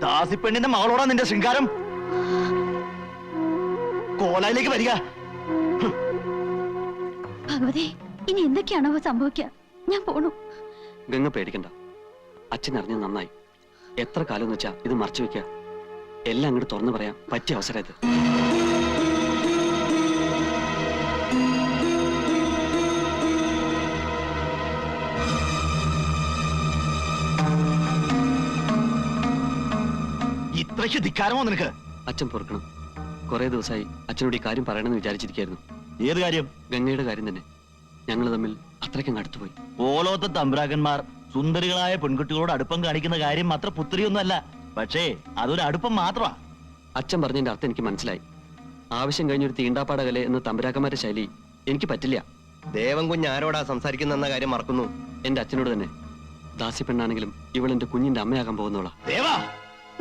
ദാസിപ്പെണ്ണിന്റെ മകളോടാ നിന്റെ ശൃംഗാരം? കോലായിലേക്ക് വരിക. ഭഗവതി, ഇനി എന്തൊക്കെയാണോ സംഭവിക്കുക? ഞാൻ പോണു. ഗംഗ പേടിക്കണ്ട. അച്ഛൻ അറിഞ്ഞത് നന്നായി. എത്ര കാലം എന്ന് വെച്ചാ ഇത് മറച്ചു വെക്കുക. എല്ലാം അങ്ങോട്ട് തുറന്നു പറയാൻ പറ്റിയ അവസരം ഇത്. ഇത്രയ്ക്ക് ധിക്കാരമോ നിനക്ക്? അച്ഛൻ പൊറുക്കണം. കുറെ ദിവസമായി അച്ഛനോട് ഈ കാര്യം പറയണമെന്ന് വിചാരിച്ചിരിക്കായിരുന്നു. ഏത് കാര്യം? ഗംഗയുടെ കാര്യം തന്നെ. ഞങ്ങൾ തമ്മിൽ അത്രയ്ക്കും അടുത്തുപോയി. ഓലോത്തെ തമ്പ്രാക്കന്മാർ സുന്ദരികളായ പെൺകുട്ടികളോട് അടുപ്പം കാണിക്കുന്ന കാര്യം അത്ര പുത്രിയൊന്നുമല്ല. പക്ഷേ അതൊരു അടുപ്പം മാത്രമാ. അച്ഛൻ പറഞ്ഞതിന്റെ അർത്ഥം എനിക്ക് മനസ്സിലായി. ആവശ്യം കഴിഞ്ഞൊരു തീണ്ടാപ്പാടകലെ എന്ന തമ്പുരാക്കന്മാരുടെ ശൈലി എനിക്ക് പറ്റില്ല. ദേവൻ കുഞ്ഞ് ആരോടാ സംസാരിക്കുന്ന കാര്യം മറക്കുന്നു. എന്റെ അച്ഛനോട് തന്നെ. ദാസി പെണ്ണാണെങ്കിലും ഇവൾ എന്റെ കുഞ്ഞിന്റെ അമ്മയാകാൻ പോകുന്നോളാ.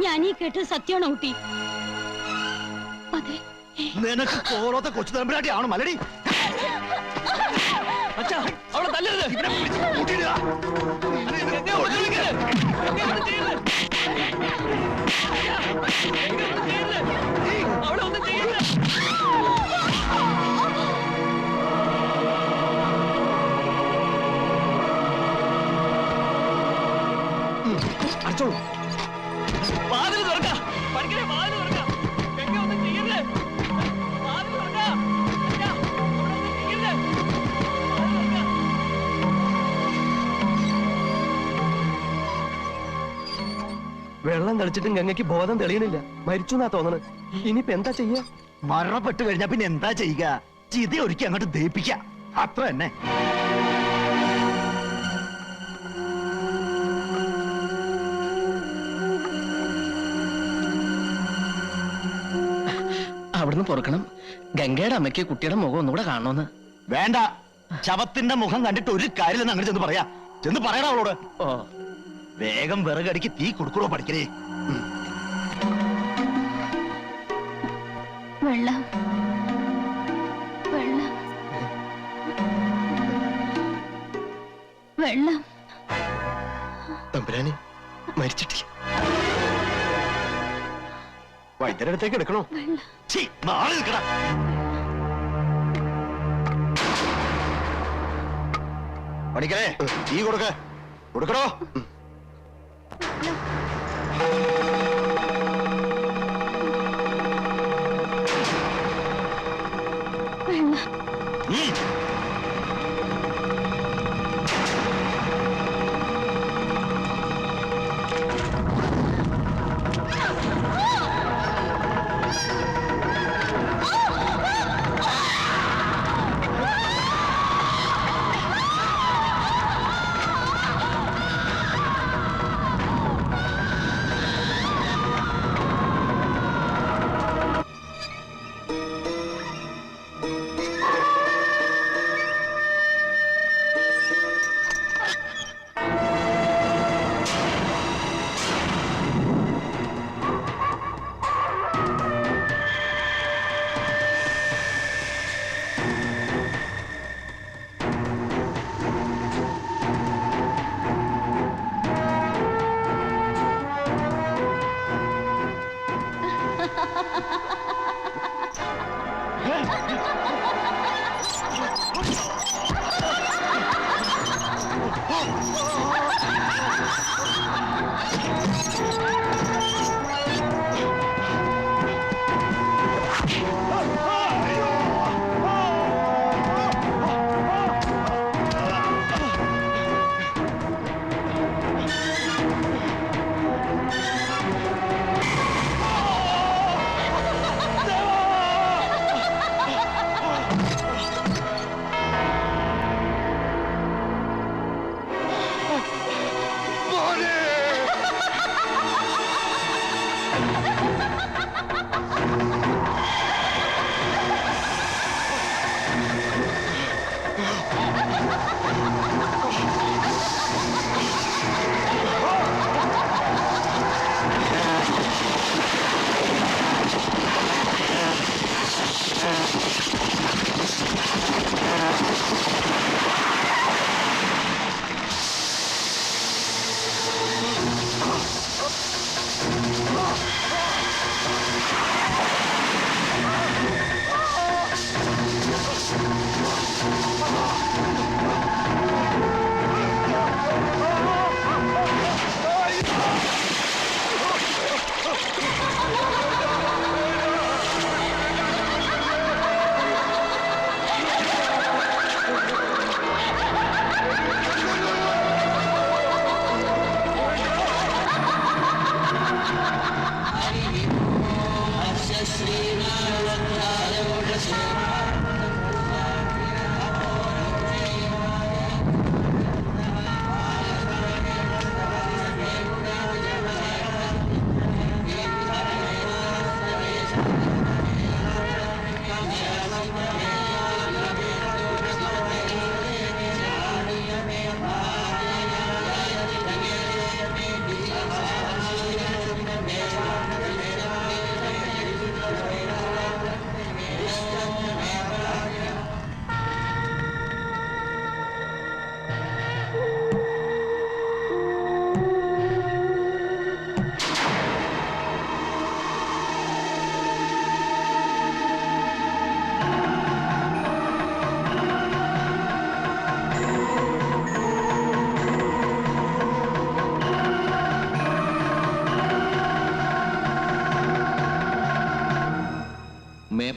ഞാൻ ഈ കേട്ടത് സത്യമാണോ കുട്ടി? അതെ. നിനക്ക് ഓരോത്തെ കൊച്ചു തമ്പുരാട്ടിയാണോ മലടി? അവളെ തല്ലരുത്. അടിച്ചോളൂ. വാതിൽ തുറക്ക. പഠിക്കണേ, വാതിൽ തുറക്ക. ഗംഗ ഒന്നും ചെയ്യരുത്. വാതിൽ തുറക്ക. ഗംഗ, അവിടെ ഒന്നും ചെയ്യരുത്. വാതിൽ തുറക്ക. വെള്ളം തളിച്ചിട്ടും ഗംഗയ്ക്ക് ബോധം തെളിയണില്ല. മരിച്ചു എന്നാ തോന്നണ്. ഇനിയിപ്പോ എന്താ ചെയ്യാ? മരണപ്പെട്ട് കഴിഞ്ഞാ പിന്നെ എന്താ ചെയ്യുക? ചിത ഒരുക്കി അങ്ങോട്ട് ദയിപ്പിക്ക. അത്ര തന്നെ. അവിടുന്ന് പൊറുക്കണം. ഗംഗയുടെ അമ്മയ്ക്ക് കുട്ടിയുടെ മുഖം ഒന്നുകൂടെ കാണണമെന്ന്. വേണ്ട. ശവത്തിന്റെ മുഖം കണ്ടിട്ട് ഒരു കാര്യമില്ലെന്ന് അങ്ങനെ ചെന്ന് പറയാ. ചെന്ന് പറയടാ അവളോട്. ഓ, വേഗം വിറകടിക്ക് തീ കൊടുക്കണോ പഠിക്കണേ. വെള്ളം വെള്ളം വെള്ളം. തമ്പുരാനെ മരിച്ചിട്ടില്ല. വൈദ്യരുടെ അടുത്തേക്ക് എടുക്കണോ? നാളെ നിൽക്കടാ. പഠിക്കണേ, തീ കൊടുക്കണോ?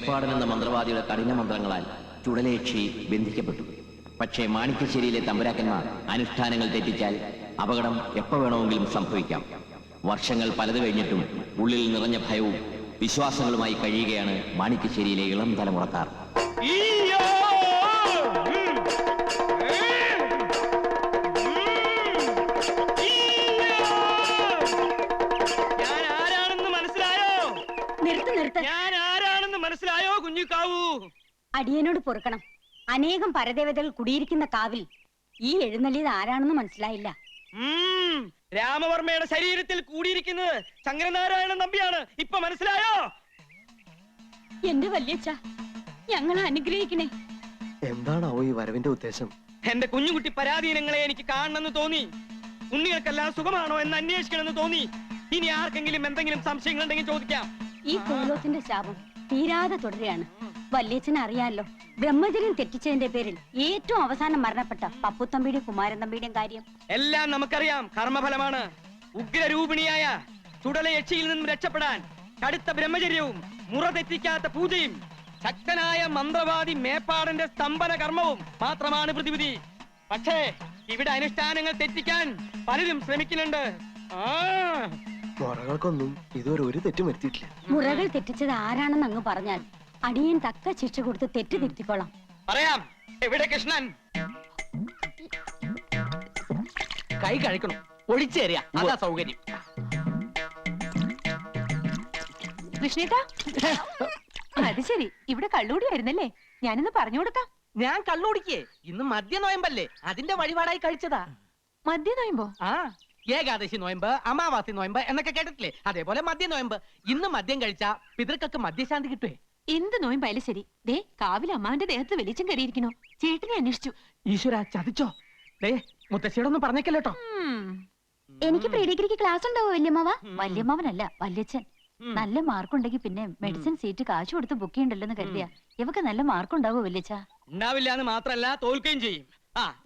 മേപ്പാടൻ എന്ന മന്ത്രവാദിയുടെ കഠിന മന്ത്രങ്ങളാൽ ചുടലയക്ഷി ബന്ധിക്കപ്പെട്ടു. പക്ഷേ മാണിക്യശ്ശേരിയിലെ തമ്പുരാക്കന്മാർ അനുഷ്ഠാനങ്ങൾ തെറ്റിച്ചാൽ അപകടം എപ്പോ വേണമെങ്കിലും സംഭവിക്കാം. വർഷങ്ങൾ പലത് കഴിഞ്ഞിട്ടും ഉള്ളിൽ നിറഞ്ഞ ഭയവും വിശ്വാസങ്ങളുമായി കഴിയുകയാണ് മാണിക്യശ്ശേരിയിലെ ഇളം തലമുറക്കാർ. ഞാൻ ആരാണെന്ന് മനസ്സിലായോ കുഞ്ഞിക്കാവൂ? അടിയനോട് പൊറുക്കണം. അനേകം പരദേവതകൾ കുടിയിരിക്കുന്ന കാവിൽ ഈ എഴുന്നള്ളിയത് ആരാണെന്ന് മനസ്സിലായില്ല. രാമവർമ്മയുടെ ശരീരത്തിൽ കൂടിയിരിക്കുന്നത് ശങ്കരനാരായണൻ നമ്പിയാണ്. ഇപ്പൊ മനസ്സിലായോ? എന്റെ വല്യച്ഛ, ഞങ്ങളെ അനുഗ്രഹിക്കണേ. എന്താണാവോ ഈ വരവിന്റെ ഉദ്ദേശം? എന്റെ കുഞ്ഞുകുട്ടി പരാധീനങ്ങളെ എനിക്ക് കാണണമെന്ന് തോന്നി. ഉണ്ണികൾക്കെല്ലാം സുഖമാണോ എന്ന് അന്വേഷിക്കണമെന്ന് തോന്നി. ഇനി ആർക്കെങ്കിലും എന്തെങ്കിലും സംശയങ്ങൾ ഉണ്ടെങ്കിൽ ചോദിക്കാം. ഈ കോലോത്തിന്റെ ശാപം തീരാതെ തുടരുകയാണ്. വല്യച്ഛനെ അറിയാലോ, ബ്രഹ്മചര്യം തെറ്റിച്ചതിന്റെ പേരിൽ ഏറ്റവും അവസാനം മരണപ്പെട്ട പപ്പുത്തമ്പിയുടെയും കുമാരൻ തമ്പിയുടെയും കാര്യം എല്ലാം നമുക്കറിയാം. കർമ്മഫലമാണ്. ഉഗ്രരൂപിണിയായ ചുടലയക്ഷിയിൽ നിന്നും രക്ഷപ്പെടാൻ കടുത്ത ബ്രഹ്മചര്യവും മുറ തെറ്റിക്കാത്ത പൂജയും ശക്തനായ മന്ത്രവാദി മേപ്പാടന്റെ സ്തംഭന കർമ്മവും മാത്രമാണ് പ്രതിവിധി. പക്ഷേ ഇവിടെ അനുഷ്ഠാനങ്ങൾ തെറ്റിക്കാൻ പലരും ശ്രമിക്കുന്നുണ്ട്. മുറകൾക്കൊന്നും ഇതുവരെ ഒരു തെറ്റും വരുത്തിയിട്ടില്ല. മുറകൾ തെറ്റിച്ചത് ആരാണെന്ന് അങ്ങ് പറഞ്ഞാൽ അടിയൻ തക്ക ശിക്ഷ കൊടുത്ത് തെറ്റ് തിരുത്തിക്കോളാം. പറയാം. എവിടെ കൃഷ്ണൻ? കൈ കഴിക്കണം, ഒഴിച്ചേരിയ, അതാ സൗകര്യം. കൃഷ്ണേട്ടാ, അത് ശരി, ഇവിടെ കള്ളുകൂടിയായിരുന്നല്ലേ? ഞാനിന്ന് പറഞ്ഞു കൊടുക്കാം. ഞാൻ കള്ളുടിക്കേ, ഇന്ന് മദ്യ നോയമ്പല്ലേ, അതിന്റെ വഴിപാടായി കഴിച്ചതാ. മദ്യ നോയുമ്പോ? ആ, ഏകാദശി നോയമ്പ്, അമാവാസി നോയമ്പ് എന്നൊക്കെ കേട്ടിട്ടില്ലേ? അതേപോലെ മദ്യ നോയമ്പ്. ഇന്ന് മദ്യം കഴിച്ചാ പിതൃക്കൾക്ക് മദ്യശാന്തി കിട്ടുവേ. എന്ത് നോയമ്പായാലും ശരി, ദേ കാവിലെ അമ്മാവിന്റെ ദേഹത്ത് വെളിച്ചം കയറിയിരിക്കണോ? ചേട്ടനെ അന്വേഷിച്ചു. ഈശ്വര, ചതിച്ചോ? ദേ മുത്തശ്ശിയോടൊന്നും പറഞ്ഞേക്കല്ലേട്ടോ. എനിക്ക് പ്രീ ഡിഗ്രിക്ക് ക്ലാസ് ഉണ്ടാവോ വല്യമ്മാവ? വല്യമ്മാവനല്ല, വല്യച്ഛൻ. നല്ല മാർക്കുണ്ടെങ്കിൽ പിന്നെ മെഡിസിൻ സീറ്റ് കാശ് കൊടുത്ത് ബുക്ക് ചെയ്യണ്ടല്ലോ കരുതിയ. ഇവക്ക് നല്ല മാർക്കുണ്ടാവോ വല്യച്ഛ? ഉണ്ടാവില്ല എന്ന് മാത്രല്ല, തോൽക്കുകയും ചെയ്യും.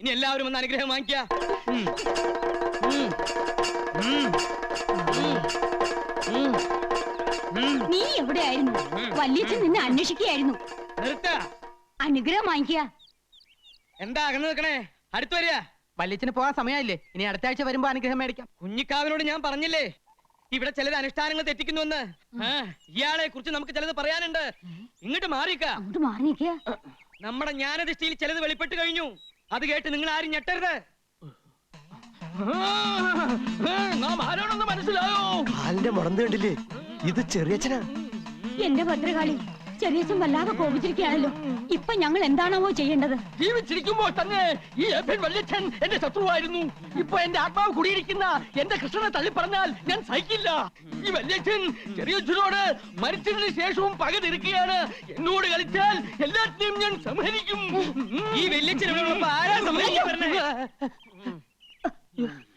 ഇനി എല്ലാവരും ഒന്ന് അനുഗ്രഹം വാങ്ങിക്ക. നീ എവിടെയായിരുന്നു? വല്യച്ഛൻ നിന്നെ അന്വേഷിക്കുകയായിരുന്നു. നിർത്ത. അനുഗ്രഹം വാങ്ങിക്കുക. എന്താ അകന്ന് നിൽക്കണേ? അടുത്ത് വരിക. വല്യച്ഛന് പോകാൻ സമയമില്ലേ? ഇനി അടുത്ത ആഴ്ച വരുമ്പോ അനുഗ്രഹം മേടിക്കാം. കുഞ്ഞിക്കാവിനോട് ഞാൻ പറഞ്ഞില്ലേ ഇവിടെ ചിലത് അനുഷ്ഠാനങ്ങൾ തെറ്റിക്കുന്നുവെന്ന്. ഇയാളെ കുറിച്ച് നമുക്ക് ചിലത് പറയാനുണ്ട്. ഇങ്ങോട്ട് മാറിക്ക. നമ്മുടെ ജ്ഞാനദൃഷ്ടിയിൽ ചിലത് വെളിപ്പെട്ട് കഴിഞ്ഞു. അത് കേട്ട് നിങ്ങൾ ആരും ഞെട്ടരുത്. നാം ആരാണെന്ന് മനസ്സിലായോ? കാലിന്റെ മുടന്ത് കണ്ടില്ലേ? ഇത് ചെറിയച്ഛനാ. എന്റെ ഭദ്രകാളി, ചെറിയച്ഛൻ വല്ലാതെ കോപിച്ചിരിക്കുകയാണല്ലോ. ഇപ്പൊ ഞങ്ങൾ എന്താണാവോ ചെയ്യേണ്ടത്? ജീവിച്ചിരിക്കുമ്പോൾ തന്നെ ഈ വല്യച്ഛൻ എന്റെ ശത്രുവായിരുന്നു. ഇപ്പൊ എന്റെ ആത്മാവ് കുടിയിരിക്കുന്ന എന്റെ കൃഷ്ണനെ തള്ളിപ്പറഞ്ഞാൽ ഞാൻ സഹിക്കില്ല. ഈ വല്യച്ഛൻ ചെറിയച്ഛനോട് മരിച്ചതിന് ശേഷവും പക തീർക്കുകയാണ്. എന്നോട് കളിച്ചാൽ എല്ലാത്തിനെയും ഞാൻ സംഹരിക്കും. ഈ വല്യച്ഛനോടൊപ്പം ആരാ സംഹരിക്കപ്പെടുന്നേ?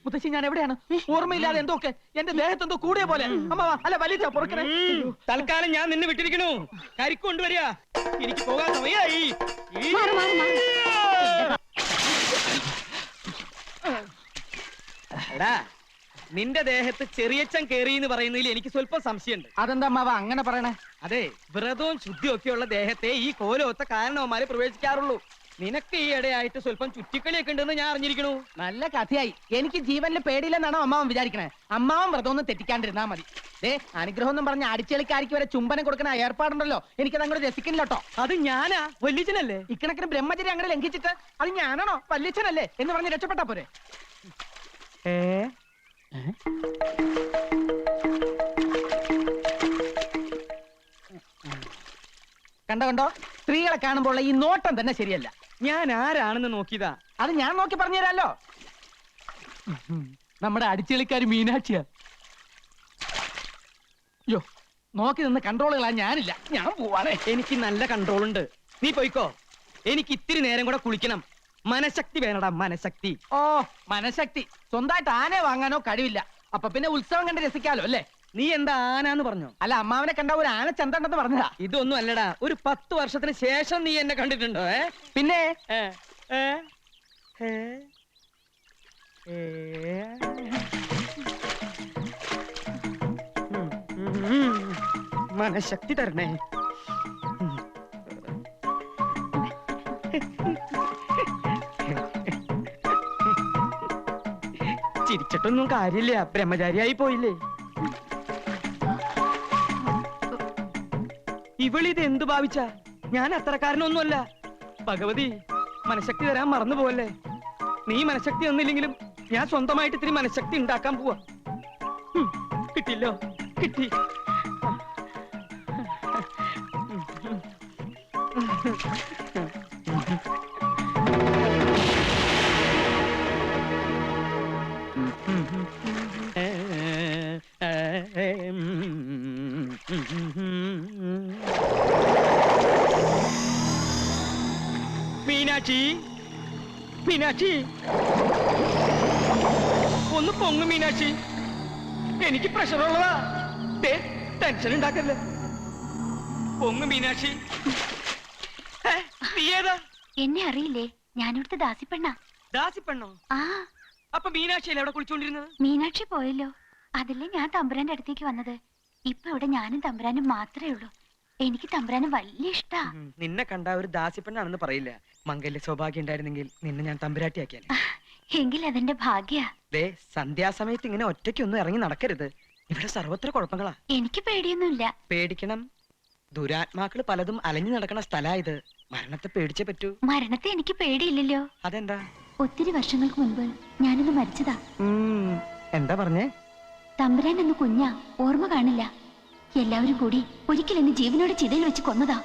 മുത്തശ്ശി, ഞാൻ എവിടെയാണ്? ഓർമ്മയില്ലാതെ എന്തൊക്കെ എന്റെ ദേഹത്ത് എന്തോ കൂടിയ പോലെ. അമ്മാവാ, അല്ല വലിയ പുറക്കണേ. തൽക്കാലം ഞാൻ നിന്നെ വിട്ടിരിക്കണു. കരിക്ക് കൊണ്ടുവരിക. എനിക്ക് പോകാൻ സമയമായി. എടാ, നിന്റെ ദേഹത്ത് ചെറിയച്ചൻ കേറി എന്ന് പറയുന്നതിൽ എനിക്ക് സ്വല്പം സംശയമുണ്ട്. അതെന്താ അമ്മാവാ അങ്ങനെ പറയണേ? അതെ, വ്രതവും ശുദ്ധിയും ഒക്കെയുള്ള ദേഹത്തെ ഈ കോലോത്ത കാരണവന്മാരെ പ്രവേശിക്കാറുള്ളൂ. നിനക്ക് ഈ ഇടയായിട്ട് സ്വല്പം ചുറ്റിക്കളിയൊക്കെ ഉണ്ടെന്ന് ഞാൻ അറിഞ്ഞിരിക്കണു. നല്ല കഥയായി. എനിക്ക് ജീവനിൽ പേടിയില്ലെന്നാണോ അമ്മാവൻ വിചാരിക്കണേ? അമ്മാവൻ വ്രതമൊന്നും തെറ്റിക്കാണ്ടിരുന്നാ മതി. ദേ, അനുഗ്രഹം എന്നും പറഞ്ഞ അടിച്ചെളിക്കാരിക്ക് വരെ ചുംബനം കൊടുക്കുന്ന ഏർപ്പാടുണ്ടല്ലോ, എനിക്കത് അങ്ങോട്ട് രസിക്കുന്നില്ലോട്ടോ. അത് ഞാനാ? വല്യച്ഛനല്ലേ? ഇക്കണക്കിന് ബ്രഹ്മചര്യം അങ്ങനെ ലംഘിച്ചിട്ട് അത് ഞാനാണോ വല്യച്ഛനല്ലേ എന്ന് പറഞ്ഞ് രക്ഷപ്പെട്ടാ പോരെ? കണ്ടോ, സ്ത്രീകളെ കാണുമ്പോൾ ഈ നോട്ടം തന്നെ ശരിയല്ല. ഞാൻ ആരാണെന്ന് നോക്കിയതാ. അത് ഞാൻ നോക്കി പറഞ്ഞുതരാലോ. നമ്മുടെ അടിച്ചെളിക്കാരി മീനാക്ഷിയാ. യോ, നോക്കി നിന്ന് കൺട്രോളുകളാ ഞാനില്ല. ഞാൻ പോവാണേ. എനിക്ക് നല്ല കൺട്രോൾ ഉണ്ട്. നീ പോയിക്കോ. എനിക്ക് ഇത്തിരി നേരം കൂടെ കുളിക്കണം. മനഃശക്തി വേണടാ, മനഃശക്തി. ഓ, മനഃശക്തി. സ്വന്തമായിട്ട് ആനയെ വാങ്ങാനോ കഴിവില്ല. അപ്പൊ പിന്നെ ഉത്സവം കണ്ട് രസിക്കാലോ അല്ലേ? നീ എന്താ ആനാന്ന് പറഞ്ഞോ? അല്ല, അമ്മാവനെ കണ്ട ഒരു ആന ചന്തണ്ടെന്ന് പറഞ്ഞതാ. ഇതൊന്നും അല്ലടാ. ഒരു 10 വർഷത്തിന് ശേഷം നീ എന്നെ കണ്ടിട്ടുണ്ടോ? പിന്നെ മനഃശക്തി തരണേ. ചിരിച്ചിട്ടൊന്നും കാര്യമില്ല, ബ്രഹ്മചാരിയായി പോയില്ലേ. ഇവളിത് എന്തു ഭാവിച്ച? ഞാൻ അത്രക്കാരനൊന്നുമല്ല. ഭഗവതി, മനഃശക്തി തരാൻ മറന്നു പോവല്ലേ. നീ മനഃശക്തി തന്നില്ലെങ്കിലും ഞാൻ സ്വന്തമായിട്ട് ഇത്തിരി മനഃശക്തി ഉണ്ടാക്കാൻ പോവാ. കിട്ടില്ലോ, കിട്ടി. മീനാക്ഷി, മീനാക്ഷി, ഒന്ന് പൊങ്ങു മീനാക്ഷി. എനിക്ക് പ്രഷറുള്ളതാ. ടെൻഷൻ ഉണ്ടാക്കല്ലേ. പൊങ്ങു മീനാക്ഷി. നീ ഏതാ? എന്നെ അറിയില്ലേ? ഞാനിവിടുത്തെ ദാസിപ്പെണ്ണ. ദാസിപ്പെണ്ണോ? ആ. അപ്പൊ മീനാക്ഷിയല്ലേ അവിടെ കുളിച്ചോണ്ടിരുന്നത്? മീനാക്ഷി പോയല്ലോ. അതല്ലേ ഞാൻ തമ്പുരാന്റെ അടുത്തേക്ക് വന്നത്. ഇപ്പൊ ഇവിടെ ഞാനും തമ്പുരാനും മാത്രമേ ഉള്ളൂ. എനിക്ക് തമ്പുരാന് വലിയ ഇഷ്ടാ. നിന്നെ കണ്ട ഒരു ദാസിപ്പെണ്ണാണെന്ന് പറയില്ല. മംഗല്യ സൗഭാഗ്യം ഉണ്ടായിരുന്നെങ്കിൽ നിന്നെ ഞാൻ തമ്പുരാട്ടിയാക്കിയാലേ. എങ്കിൽ അതെന്റെ ഭാഗ്യ. ദേ, സന്ധ്യാസമയത്ത് ഇങ്ങനെ ഒറ്റയ്ക്കൊന്നും ഇറങ്ങി നടക്കരുത്. ഇവിടെ സർവത്ര കുഴപ്പങ്ങളാ. എനിക്ക് പേടിയൊന്നുമില്ല. പേടിക്കണം. ദുരാത്മാക്കള് പലതും അലഞ്ഞു നടക്കണ സ്ഥലാ ഇത്. മരണത്തെ പേടിച്ചേ പറ്റൂ. മരണത്തെ എനിക്ക് പേടിയില്ലല്ലോ. അതെന്താ? ഒത്തിരി വർഷങ്ങൾക്ക് മുൻപ് ഞാനൊന്ന് മരിച്ചതാ. എന്താ പറഞ്ഞേ? തമ്പുരാൻ എന്ന് കുഞ്ഞാ, ഓർമ്മ കാണില്ല. എല്ലാവരും കൂടി ഒരിക്കൽ എന്നെ ജീവനോടെ ചിതയിൽ വെച്ച് കൊന്നതാ.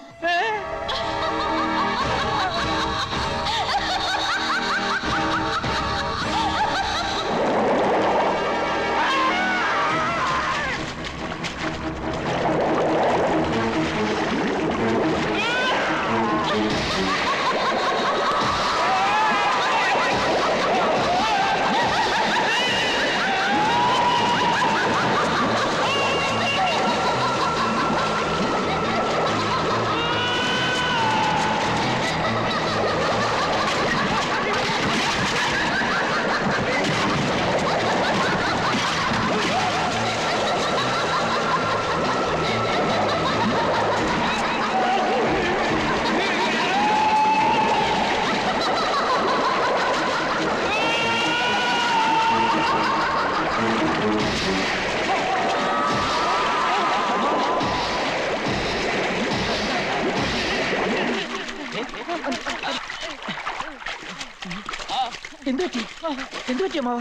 എന്തുപറ്റി അമ്മാവ?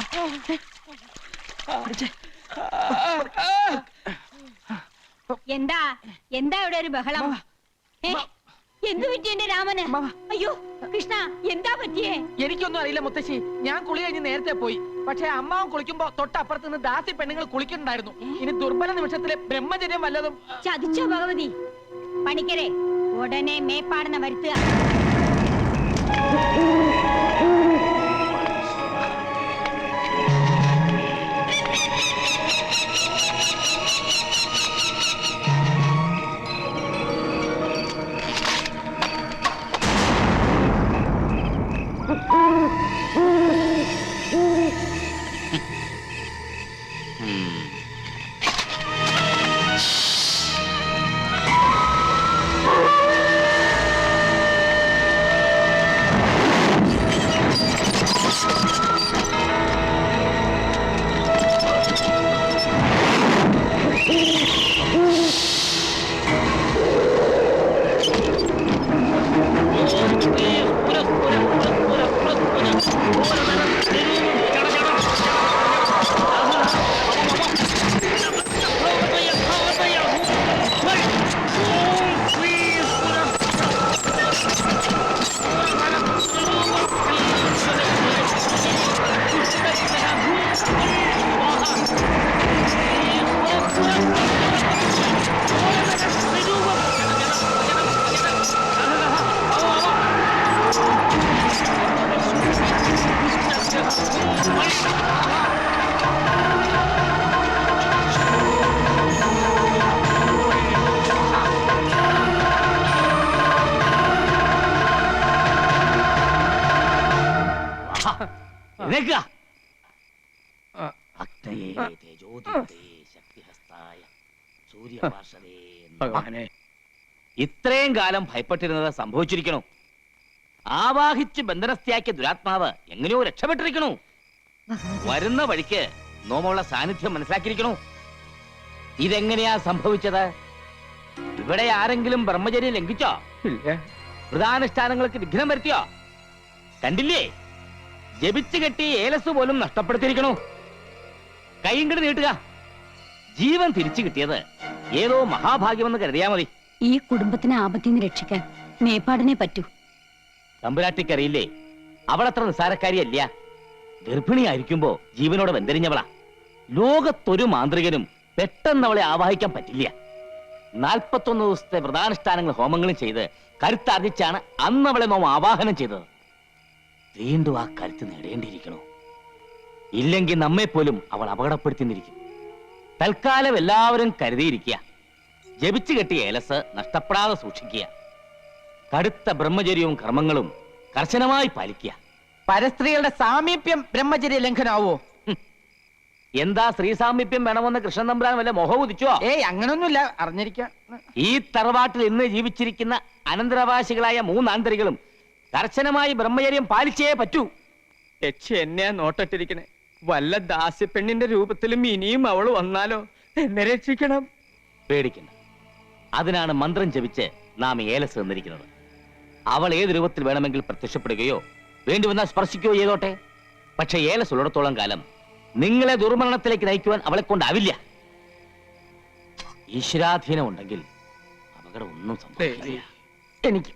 എന്താ എന്താ ഇവിടെ ഒരു ബഹളം? എന്തു പറ്റി എന്റെ രാമന്? അയ്യോ കൃഷ്ണ, എന്താ പറ്റിയേ? എനിക്കൊന്നും അറിയില്ല മുത്തശ്ശി. ഞാൻ കുളി കഴിഞ്ഞ് നേരത്തെ പോയി. പക്ഷെ അമ്മാവൻ കുളിക്കുമ്പോ തൊട്ടപ്പുറത്ത് നിന്ന് ദാസി പെണ്ണുങ്ങൾ കുളിക്കുന്നുണ്ടായിരുന്നു. ഇനി ദുർബല നിമിഷത്തിലെ ബ്രഹ്മചര്യം വല്ലതും. ചതിച്ചോ ഭഗവതി? പണിക്കരെ, ഉടനെ മേപ്പാടന വരുത്തുക. ഇത്രയും കാലം ഭയപ്പെട്ടിരുന്നത് സംഭവിച്ചിരിക്കണു. ആവാഹിച്ച് ബന്ധനസ്ഥയാക്കിയ ദുരാത്മാവ് എങ്ങനെയോ രക്ഷപ്പെട്ടിരിക്കണു. വരുന്ന വഴിക്ക് നോമുള്ള സാന്നിധ്യം മനസ്സിലാക്കിയിരിക്കണു. ഇതെങ്ങനെയാ സംഭവിച്ചത്? ഇവിടെ ആരെങ്കിലും ബ്രഹ്മചര്യം ലംഘിച്ചോ? വ്രതാനുഷ്ഠാനങ്ങൾക്ക് വിഘ്നം വരുത്തിയോ? കണ്ടില്ലേ, ജപിച്ചു കെട്ടി ഏലസ് പോലും നഷ്ടപ്പെടുത്തിയിരിക്കണു. കൈങ്കട് നീട്ടുക. ജീവൻ തിരിച്ചു കിട്ടിയത് ഏതോ മഹാഭാഗ്യമെന്ന് കരുതിയാ മതി. ഈ കുടുംബത്തിനെ ആപത്തിൽ നിന്ന് രക്ഷിക്കാൻ മേപ്പാടിനെ പറ്റൂ. തമ്പുരാട്ടിക്കറിയില്ലേ, അവളത്ര നിസ്സാരക്കാരിയല്ല. ഗർഭിണിയായിരിക്കുമ്പോ ജീവനോടെ വെന്തരിഞ്ഞവളാ. ലോകത്തൊരു മാന്ത്രികനും പെട്ടെന്ന് അവളെ ആവാഹിക്കാൻ പറ്റില്ല. 41 ദിവസത്തെ വ്രതാനുഷ്ഠാനങ്ങൾ ഹോമങ്ങളും ചെയ്ത് കരുത്താർജിച്ചാണ് അന്ന് അവളെ നാം ആവാഹനം ചെയ്തത്. വീണ്ടും ആ കരുത്ത് നേടേണ്ടിയിരിക്കണോ? ഇല്ലെങ്കിൽ നമ്മെപ്പോലും അവൾ അപകടപ്പെടുത്തിയിരിക്കും. തൽക്കാലം എല്ലാവരും കരുതിയിരിക്കുക. ജപിച്ചു കെട്ടിയ ഏലസ് നഷ്ടപ്പെടാതെ സൂക്ഷിക്കുക. കടുത്ത ബ്രഹ്മചര്യവും കർമ്മങ്ങളും കർശനമായി പാലിക്കുക. പരസ്ത്രീകളുടെ സാമീപ്യം ബ്രഹ്മചര്യ ലംഘനാവോ? എന്താ സ്ത്രീ സാമീപ്യം വേണമെന്ന് കൃഷ്ണൻ തമ്പുരാൻ വല്ല മോഹം ഉദിച്ചോ? ഏയ് അങ്ങനൊന്നുമില്ല, അറിഞ്ഞിരിക്കാം. ഈ തറവാട്ടിൽ ഇന്ന് ജീവിച്ചിരിക്കുന്ന അനന്തരാവകാശികളായ 3 ആന്തരികളും കർശനമായി ബ്രഹ്മചര്യം പാലിച്ചേ പറ്റൂ. എന്നെയാ നോട്ടിട്ടിരിക്കണേ. വല്ല ദാസ്യപ്പെണ്ണിന്റെ രൂപത്തിലും ഇനിയും അവള് വന്നാലോ? എന്നെ രക്ഷിക്കണം. പേടിക്കണ്ട. അതിനാണ് മന്ത്രം ജപിച്ച് നാം ഏലസ് തന്നിരിക്കുന്നത്. അവൾ ഏത് രൂപത്തിൽ വേണമെങ്കിൽ പ്രത്യക്ഷപ്പെടുകയോ വേണ്ടി വന്നാൽ സ്പർശിക്കുകയോ ചെയ്തോട്ടെ. പക്ഷെ ഏലസ് ഉള്ളിടത്തോളം കാലം നിങ്ങളെ ദുർമരണത്തിലേക്ക് നയിക്കുവാൻ അവളെ കൊണ്ടാവില്ല. ഈശ്വരാധീനം ഉണ്ടെങ്കിൽ അപകടം ഒന്നും സംഭവിക്കില്ല. എനിക്ക്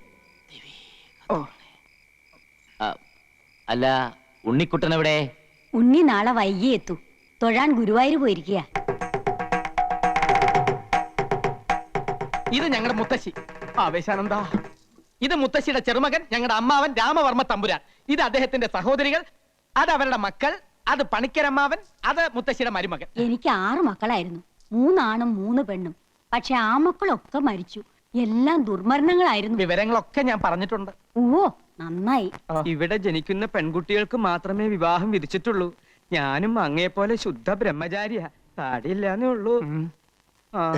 അല്ല, ഉണ്ണിക്കുട്ടൻ എവിടെ? ഉണ്ണി നാളെ വൈകി എത്തൂ. തൊഴാൻ ഗുരുവായൂർ പോയിരിക്കുക. ഇത് ഞങ്ങളുടെ മുത്തശ്ശി ആവേശാനന്ദ. ഇത് മുത്തശ്ശിയുടെ ചെറുമകൻ, ഞങ്ങളുടെ അമ്മാവൻ രാമവർമ്മ തമ്പുരാൻ. ഇത് അദ്ദേഹത്തിന്റെ സഹോദരികൾ, അത് അവരുടെ മക്കൾ, അത് പണിക്കരമ്മാവൻ, അത് മുത്തശ്ശിയുടെ മരുമകൻ. എനിക്ക് 6 മക്കളായിരുന്നു. 3 ആണും 3 പെണ്ണും. പക്ഷെ ആ മക്കളൊക്കെ മരിച്ചു. എല്ലാം ദുർമരണങ്ങളായിരുന്നു. വിവരങ്ങളൊക്കെ ഞാൻ പറഞ്ഞിട്ടുണ്ട്. ഓ, നന്നായി. ഇവിടെ ജനിക്കുന്ന പെൺകുട്ടികൾക്ക് മാത്രമേ വിവാഹം വിധിച്ചിട്ടുള്ളൂ. ഞാനും അങ്ങയെപ്പോലെ ശുദ്ധ ബ്രഹ്മചാരിയ. താടിയില്ലാന്നേ ഉള്ളൂ.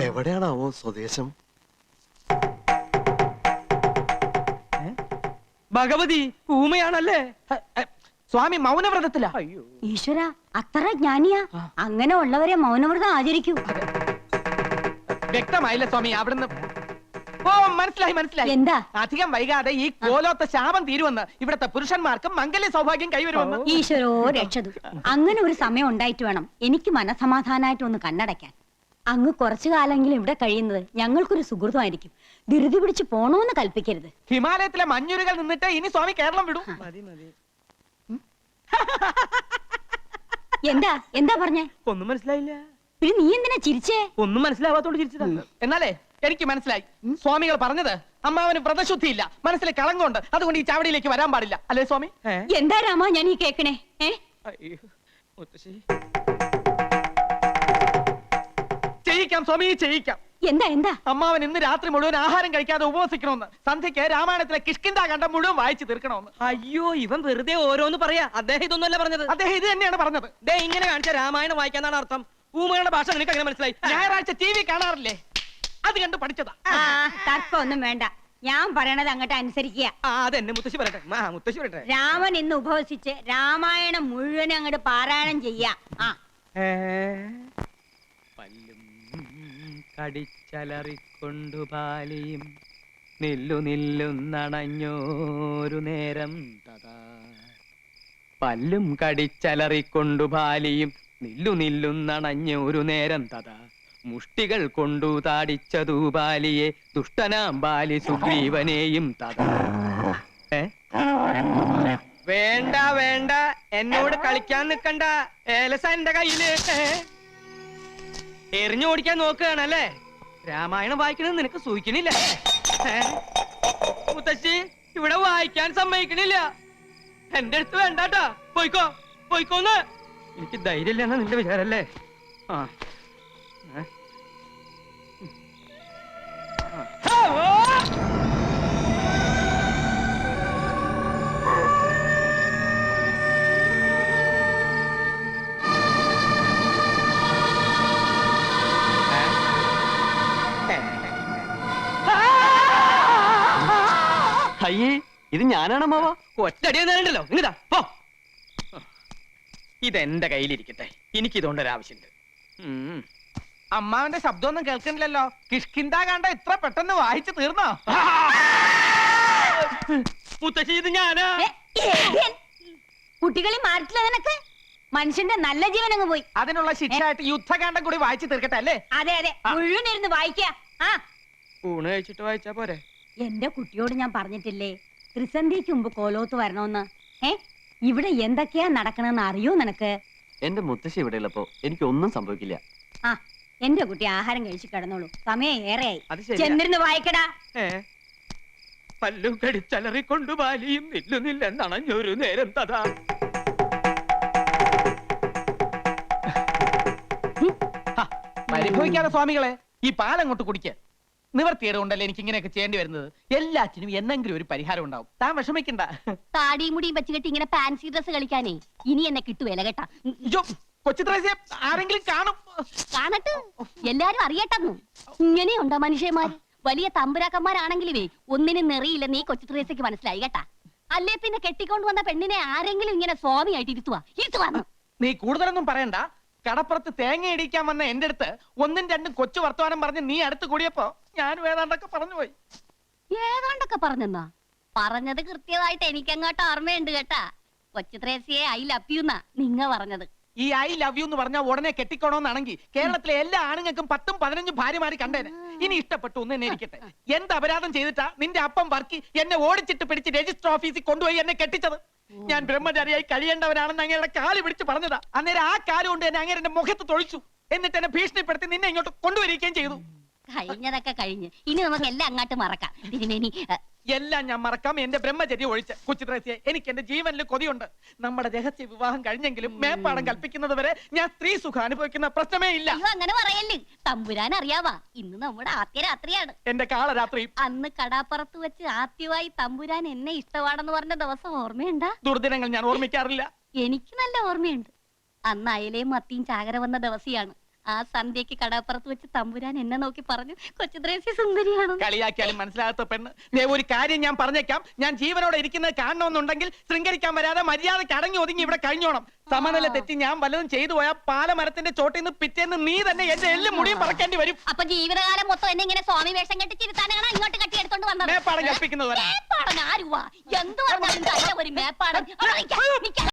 എവിടെയാണാവോ സ്വദേശം? ഭഗവതി ഊമയാണല്ലേ? സ്വാമി മൗനവ്രതത്തില. ഈശ്വര, അത്ര ജ്ഞാനിയാ. അങ്ങനെ ഉള്ളവരെ മൗനവ്രതം ആചരിക്കൂ. വ്യക്തമായില്ല സ്വാമി അവിടുന്ന്. ഓ, മനസ്സിലായി മനസ്സിലായി. എന്താ? അധികം വൈകാതെ ഈ കോലോത്ത ശാപം തീരുവെന്ന്. ഇവിടത്തെ പുരുഷന്മാർക്ക് മംഗല്യ സൗഭാഗ്യം കൈവരുമെന്ന്. ഈശ്വരോ രക്ഷതു. അങ്ങനെ ഒരു സമയം ഉണ്ടായിട്ട് വേണം എനിക്ക് മനസമാധാനായിട്ട് ഒന്ന് കണ്ണടയ്ക്കാൻ. അങ്ങ് കുറച്ചു കാലെങ്കിലും ഇവിടെ കഴിയുന്നത് ഞങ്ങൾക്കൊരു സുഹൃതമായിരിക്കും. ധൃതി പിടിച്ച് പോണോന്ന് കൽപ്പിക്കരുത്. ഹിമാലയത്തിലെ മഞ്ഞുരുകൾ നിന്നിട്ട് ഇനി സ്വാമി കേരളം വിടും. എന്താ എന്താ പറഞ്ഞേ? ഒന്നും മനസ്സിലായില്ല. പിന്നെ നീ എന്തിനാ ചിരിച്ചേ? ഒന്നും മനസ്സിലാവാത്തോണ്ട് ചിരിച്ചതാ. എന്നാലേ എനിക്ക് മനസ്സിലായി. സ്വാമികൾ പറഞ്ഞത് അമ്മാവന് വ്രതശുദ്ധിയില്ല, മനസ്സിൽ കളങ്കമുണ്ട്, അതുകൊണ്ട് ഈ ചാവടിയിലേക്ക് വരാൻ പാടില്ല, അല്ലേ സ്വാമി? എന്താ രാമ ഞാൻ ഈ കേക്കണേ? ചെയ്യിക്കാം സ്വാമി, ചെയ്യിക്കാം. എന്താ എന്താ? അമ്മാവൻ ഇന്ന് രാത്രി മുഴുവൻ ആഹാരം കഴിക്കാതെ ഉപവസിക്കണമെന്ന്. സന്ധ്യയ്ക്ക് രാമായണത്തിലെ കിഷ്കിന്ധാ കണ്ടം മുഴുവൻ വായിച്ചു തീർക്കണമെന്ന്. അയ്യോ, ഇവൻ വെറുതെ ഓരോന്ന് പറയാ. അദ്ദേഹം ഇതൊന്നുമല്ല പറഞ്ഞത്. അദ്ദേഹം ഇത് തന്നെയാണ് പറഞ്ഞത്. ദേ ഇങ്ങനെ കാണിച്ച രാമായണം വായിക്കാന്നാണ് അർത്ഥം. ഊമയുടെ ഭാഷ നിനക്ക് അങ്ങനെ മനസ്സിലായി? ഞായറാഴ്ച TV കാണാറില്ലേ? അത് കണ്ട് പഠിച്ചതാ. തർക്കമൊന്നും വേണ്ട. ഞാൻ പറയണത് അങ്ങോട്ട് അനുസരിക്കുക. അതെന്നെ മുത്തശ്ശി പറയട്ടെ. മുത്തശ്ശി പറയട്ടെ. രാമൻ ഇന്ന് ഉപവസിച്ച് രാമായണം മുഴുവൻ അങ്ങോട്ട് പാരായണം ചെയ്യാ. പല്ലും കടിച്ചലറിക്കൊണ്ടു പാലിയും നില്ലു നില്ലുന്നണഞ്ഞോരു നേരം തഥാ. പല്ലും കടിച്ചലറിക്കൊണ്ടു പാലിയും നില്ലു നില്ലുന്നണഞ്ഞോരു നേരം തഥാ. മുഷ്ടികൾ കൊണ്ടു താടിച്ചതു ബാലിയെ ദുഷ്ടനാം ബാലി സുഗ്രീവനെയും തഥാ. വേണ്ട വേണ്ട, എന്നോട് കളിക്കാൻ നിക്കണ്ട. ഏലസ എന്റെ കയ്യില്. എറിഞ്ഞു ഓടിക്കാൻ നോക്കുകയാണല്ലേ? രാമായണം വായിക്കണത് നിനക്ക് സൂഹിക്കണില്ല. മുത്തശ്ശി ഇവിടെ വായിക്കാൻ സമ്മതിക്കണില്ല. എന്റെ അടുത്ത് വേണ്ടാട്ടാ. പോയിക്കോ പോയിക്കോന്ന്. എനിക്ക് ധൈര്യമില്ലെന്നാ നിന്റെ വിചാരല്ലേ? അയ്യേ, ഇത് ഞാനാണ് മാവ. ഒറ്റടി നേരണ്ടല്ലോ. ഇങ്ങതാ പോ. ഇതെന്റെ കയ്യിലിരിക്കട്ടെ, എനിക്കിതുകൊണ്ടൊരാവശ്യമുണ്ട്. അമ്മാവന്റെ ശബ്ദമൊന്നും കേൾക്കണില്ലല്ലോ. കിഷ്കിന്താ കാണ്ട ഇത്ര പെട്ടെന്ന് വായിച്ചു തീർന്നോ? മുത്തശ്ശി, ഇത് ഞാനാ. കുട്ടികളെ മാറ്റില്ല നിനക്ക്. മനുഷ്യന്റെ നല്ല ജീവൻ അങ്ങ് പോയി. അതിനുള്ള ശിക്ഷയായിട്ട് യുദ്ധകാന്ഡം കൂടി വായിച്ചു തീർക്കട്ടെ അല്ലേ? അതെ അതെ, മുഴുവൻ ഇരുന്ന് വായിക്ക. ആ, ഊണ് കഴിച്ചിട്ട് വായിച്ചാ പോരെ? എന്റെ കുട്ടിയോട് ഞാൻ പറഞ്ഞിട്ടില്ലേ ത്രിസന്ധിക്ക് മുമ്പ് കോലോത്ത് വരണോന്ന്? ഇവിടെ എന്തൊക്കെയാ നടക്കണെന്ന് അറിയോ നിനക്ക്? എന്റെ മുത്തശ്ശി ഇവിടെ ഉള്ളപ്പോ എനിക്കൊന്നും സംഭവിക്കില്ല. ആ, എന്റെ കുട്ടി ആഹാരം കഴിച്ചു കിടന്നോളൂ, സമയം ഏറെയായി. അത് ശരിയാ. ചെന്നിരുന്ന് വായിക്കടാ. പല്ലും കടിച്ചലറിക്കൊണ്ടു ബാലിയും നില്ലുന്നില്ലെന്നണഞ്ഞൊരു നേരം തഥാ. പരിഭവിക്കാതെ സ്വാമികളെ, ഈ പാലങ്ങോട്ട് കുടിക്ക്. നിവർത്തിയേട് കൊണ്ടല്ലേ എനിക്ക് ഇങ്ങനെയൊക്കെ ചെയ്യേണ്ടി വരുന്നത്. എല്ലാറ്റിനും എന്നെങ്കിലും ഒരു പരിഹാരം ഉണ്ടാവും. താൻ വിഷമിക്കണ്ട. താടിയും മുടിയും വെച്ച് കെട്ടി ഇങ്ങനെ ഫാൻസി ഡ്രസ് കളിക്കാനേ ഇനി എന്നെ കിട്ടുവേല കേട്ടാ. അയ്യോ, കൊച്ചു ത്രേസ്യ, ആരെങ്കിലും കാണും. കാണട്ടെ, എല്ലാരും അറിയട്ടെന്നു. ഇങ്ങനെയുണ്ടോ മനുഷ്യന്മാര്? വലിയ തമ്പുരാക്കന്മാരാണെങ്കിലുമേ ഒന്നിനും നെറിയില്ല. നീ കൊച്ചു ത്രേസ്യക്ക് മനസ്സിലായി കേട്ടാ. അല്ലേ പിന്നെ കെട്ടിക്കൊണ്ട് വന്ന പെണ്ണിനെ ആരെങ്കിലും ഇങ്ങനെ സ്വാമിയായിട്ട് ഇരുത്തുവാന്ന്. നീ കൂടുതലൊന്നും പറയണ്ട. കടപ്പുറത്ത് തേങ്ങ ഇടിക്കാൻ വന്ന എന്റെ അടുത്ത് ഒന്നും രണ്ടും കൊച്ചു വർത്തമാനം പറഞ്ഞ് നീ അടുത്ത് കൂടിയപ്പോ ഞാനും ഏതാണ്ടൊക്കെ പറഞ്ഞു പോയി. ഏതാണ്ടൊക്കെ പറഞ്ഞെന്നാ? പറഞ്ഞത് കൃത്യമായിട്ട് എനിക്കങ്ങോട്ട് ഓർമ്മയുണ്ട് കേട്ടാ. കൊച്ചു ത്രേസ്യയെ ഐ ലവ് യു എന്നാ നിങ്ങ പറഞ്ഞത്. ഈ ഐ ലവ് യു എന്ന് പറഞ്ഞാൽ ഉടനെ കെട്ടിക്കോണോന്നാണെങ്കിൽ കേരളത്തിലെ എല്ലാ ആണുങ്ങൾക്കും 10ഉം 15ഉം ഭാര്യമാര് കണ്ടേനെ. ഇനി ഇഷ്ടപ്പെട്ടു ഒന്ന് എന്നെ ഇരിക്കട്ടെ. എന്ത് അപരാധം ചെയ്തിട്ടാ നിന്റെ അപ്പം വർക്കി എന്നെ ഓടിച്ചിട്ട് പിടിച്ച് രജിസ്റ്റർ ഓഫീസിൽ കൊണ്ടുപോയി എന്നെ കെട്ടിച്ചത്? ഞാൻ ബ്രഹ്മചാരിയായി കഴിയേണ്ടവരാണെന്ന് അങ്ങയുടെ കാല് പിടിച്ച് പറഞ്ഞതാ. അന്നേരം ആ കാല് കൊണ്ട് എന്നെ അങ്ങനെ എന്റെ മുഖത്ത് തൊഴിച്ചു. എന്നിട്ട് എന്നെ ഭീഷണിപ്പെടുത്തി നിന്നെ ഇങ്ങോട്ട് കൊണ്ടുവരികയും ചെയ്തു. കഴിഞ്ഞതൊക്കെ കഴിഞ്ഞ് ഇനി നമുക്ക് എല്ലാം അങ്ങോട്ട് മറക്കാം. തിരുമേനി, എല്ലാം ഞാൻ മറക്കാം, എന്റെ ബ്രഹ്മചര്യ ഒഴിച്ച്. കൊച്ചു ത്രേസ്യേ, എനിക്ക് എന്റെ ജീവനിൽ കൊതിയുണ്ട്. നമ്മുടെ രഹസ്യ വിവാഹം കഴിഞ്ഞെങ്കിലും മേപ്പാടം കൽപ്പിക്കുന്നത് വരെ ഞാൻ സ്ത്രീ സുഖം അനുഭവിക്കുന്ന പ്രശ്നമേ ഇല്ല. അയ്യോ, അങ്ങനെ പറയല്ലേ. തമ്പുരാൻ അറിയാവാ, ഇന്ന് നമ്മുടെ ആദ്യ രാത്രിയാണ്. എന്റെ കാളരാത്രി. അന്ന് കടാപ്പുറത്ത് വെച്ച് ആദ്യമായി തമ്പുരാൻ എന്നെ ഇഷ്ടമാണെന്ന് പറഞ്ഞ ദിവസം ഓർമ്മയുണ്ടാ? ദുർദിനങ്ങൾ ഞാൻ ഓർമ്മിക്കാറില്ല. എനിക്ക് നല്ല ഓർമ്മയുണ്ട്. അന്ന് അയലയും മത്തിയും ചാകര വന്ന ദിവസിയാണ്. ആ സന്ധ്യക്ക് കടാപ്പുറത്ത് വെച്ച് തമ്പുരാൻ എന്നെ നോക്കി പറഞ്ഞു, കൊച്ചു ത്രേസ്യ സുന്ദരിയാണ്. കളിയാക്കിയാലും മനസ്സിലാകാത്ത പെണ്ണ്. ദേ, ഒരു കാര്യം ഞാൻ പറഞ്ഞേക്കാം. ഞാൻ ജീവനോടെ ഇരിക്കുന്നത് കാണണമെന്നുണ്ടെങ്കിൽ ശൃംഗരിക്കാൻ വരാതെ മര്യാദയ്ക്ക് അടങ്ങി ഒതുങ്ങി ഇവിടെ കഴിഞ്ഞോണം. സമനില തെറ്റി ഞാൻ വല്ലതും ചെയ്തു പോയാൽ പാലമരത്തിന്റെ ചോട്ടിൽ നിന്ന് പിറ്റേന്ന് നീ തന്നെ എന്റെ എല്ലും മുടിയും പറക്കേണ്ടി വരും. അപ്പൊ ജീവിതകാലം മൊത്തം എന്നെ ഇങ്ങനെ സ്വാമി വേഷം കെട്ടിച്ചിരുത്താനാണ് ഇങ്ങോട്ട് കെട്ടിയെടുത്തോണ്ട് വന്നത്. മേപ്പാടം കൽപ്പിക്കുന്നത് വരെ. മേപ്പാടൻ ആരുവാ? എന്ത് പറഞ്ഞാലും ഒരു മേപ്പാടൻ.